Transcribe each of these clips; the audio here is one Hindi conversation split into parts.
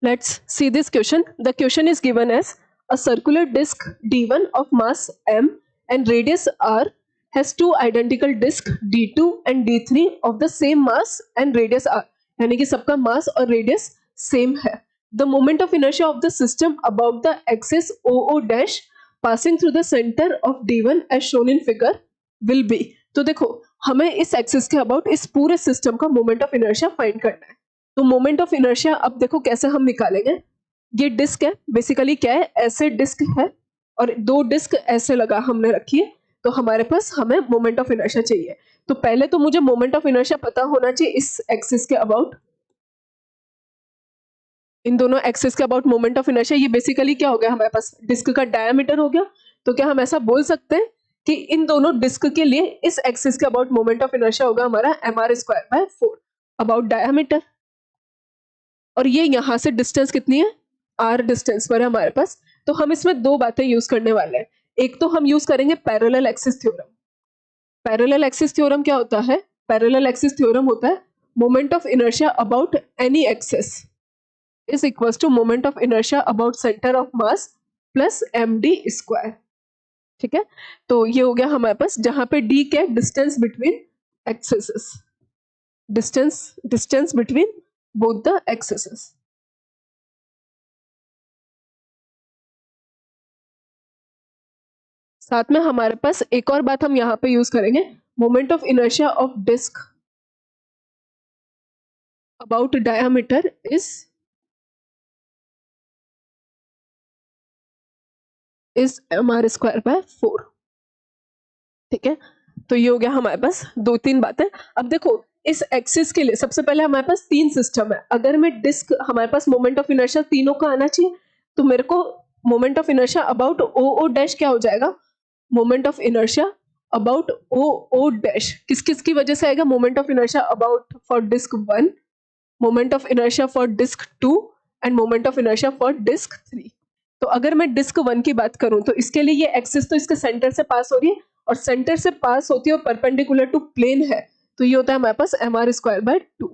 Let's see this question. The question is given as a circular disc D1 of mass m and radius r has two identical disc D2 and D3 of the same mass and radius r. यानी कि सबका मास और रेडियस सेम है. The moment of inertia of the system about the axis OO dash passing through the center of D1 as shown in figure will be. तो देखो हमें इस एक्सिस के अबाउट इस पूरे सिस्टम का मोमेंट ऑफ इनर्शिया फाइंड करना है. तो मोमेंट ऑफ इनर्शिया अब देखो कैसे हम निकालेंगे. ये डिस्क है, बेसिकली क्या है, ऐसे डिस्क है और दो डिस्क ऐसे लगा हमने रखी है. तो हमारे पास हमें मोमेंट ऑफ इनर्शिया चाहिए. तो पहले तो मुझे मोमेंट ऑफ इनर्शिया पता होना चाहिए इस एक्सिस के अबाउट, इन दोनों एक्सिस के अबाउट मोमेंट ऑफ इनर्शिया. ये बेसिकली क्या हो गया, हमारे पास डिस्क का डायमीटर हो गया. तो क्या हम ऐसा बोल सकते हैं कि इन दोनों डिस्क के लिए इस एक्सिस के अबाउट मोमेंट ऑफ इनर्शिया होगा हमारा mr²/4 अबाउट डायमीटर. और ये यहाँ से डिस्टेंस कितनी है, r डिस्टेंस पर है हमारे पास. तो हम इसमें दो बातें यूज करने वाले हैं. एक तो हम यूज करेंगे parallel axis theorem. Parallel axis theorem क्या होता है, पैरेलल एक्सिस थ्योरम होता है moment of inertia about any axis is equals to moment of inertia about center of mass plus md square. ठीक है, तो ये हो गया हमारे पास, जहां पे d क्या है, distance between axes, distance between both the axes. साथ में हमारे पास एक और बात हम यहां पे यूज करेंगे, moment of inertia of disc about diameter is mr²/4. ठीक है, तो ये हो गया हमारे पास दो तीन बातें. अब देखो इस एक्सिस के लिए सबसे पहले हमारे पास तीन सिस्टम है. अगर मैं डिस्क, हमारे पास मोमेंट ऑफ इनर्शिया तीनों का आना चाहिए. तो मेरे को moment of inertia about O dash क्या हो जाएगा, moment of inertia about O dash किस किस की वजह से आएगा, moment of inertia about for disc 1, moment of inertia for disc 2 and moment of inertia for disc 3. तो अगर मैं डिस्क 1 की बात करूं तो इसके लिए ये एक्सिस तो इसके सेंटर से पास हो रही है और सेंटर से पास होती है और परपेंडिकुलर टू प्लेन है. तो ये होता है हमारे पास mr²/2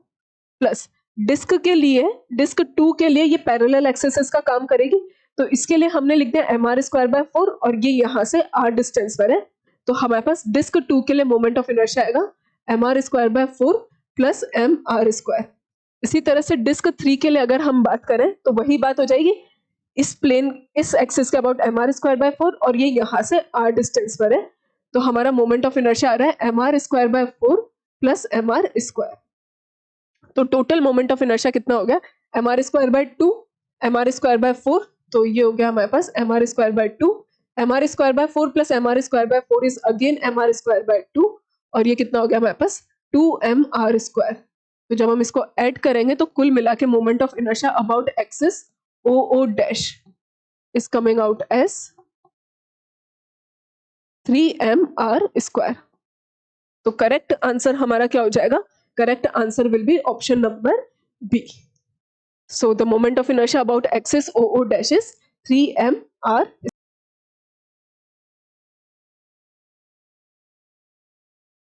प्लस डिस्क के लिए, डिस्क 2 के लिए ये पैरेलल एक्सिस का काम करेगी. तो इसके लिए हमने लिख दिया mr²/4 और ये यहाँ से r डिस्टेंस पर है. तो हमारे पास डिस्क 2 के लिए मोमेंट ऑफ इनर्शिया आएगा mr²/4 प्लस mr². इसी तरह से डिस्क 3 के लिए अगर हम बात करें तो वही बात हो जाएगी, इस प्लेन, इस एक्सिस के अबाउट mr²/4 और ये यहाँ से r डिस्टेंस पर है. तो हमारा मोमेंट ऑफ इनर्शिया आ रहा है mr²/4 प्लस mr². तो टोटल मोमेंट ऑफ इनर्शिया कितना हो गया, mr²/2 mr²/4. तो ये हो गया हमारे पास mr²/2, mr²/4 plus mr²/4 is again mr²/2 और ये कितना हो गया हमारे पास 2mr². तो जब हम इसको ऐड करेंगे तो कुल मिला के moment of inertia about axis OO dash is coming out as 3mr². तो करेक्ट आंसर हमारा क्या हो जाएगा, correct answer will be option number B. So the moment of inertia about axis OO dash is 3mr².